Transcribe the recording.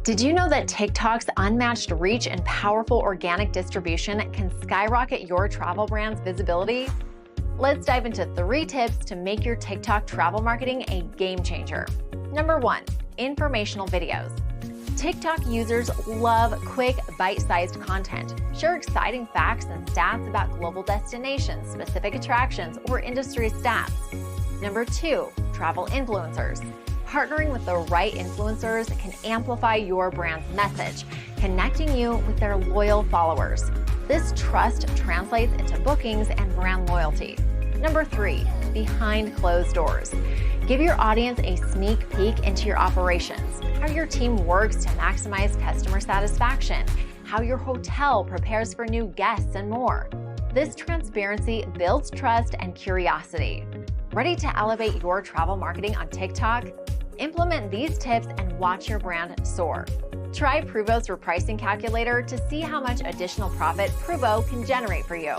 Did you know that TikTok's unmatched reach and powerful organic distribution can skyrocket your travel brand's visibility? Let's dive into 3 tips to make your TikTok travel marketing a game changer. Number 1, informational videos. TikTok users love quick, bite-sized content. Share exciting facts and stats about global destinations, specific attractions, or industry stats. Number 2, travel influencers. Partnering with the right influencers can amplify your brand's message, connecting you with their loyal followers. This trust translates into bookings and brand loyalty. Number 3, behind closed doors. Give your audience a sneak peek into your operations, how your team works to maximize customer satisfaction, how your hotel prepares for new guests, and more. This transparency builds trust and curiosity. Ready to elevate your travel marketing on TikTok? Implement these tips and watch your brand soar. Try Pruvo's repricing calculator to see how much additional profit Pruvo can generate for you.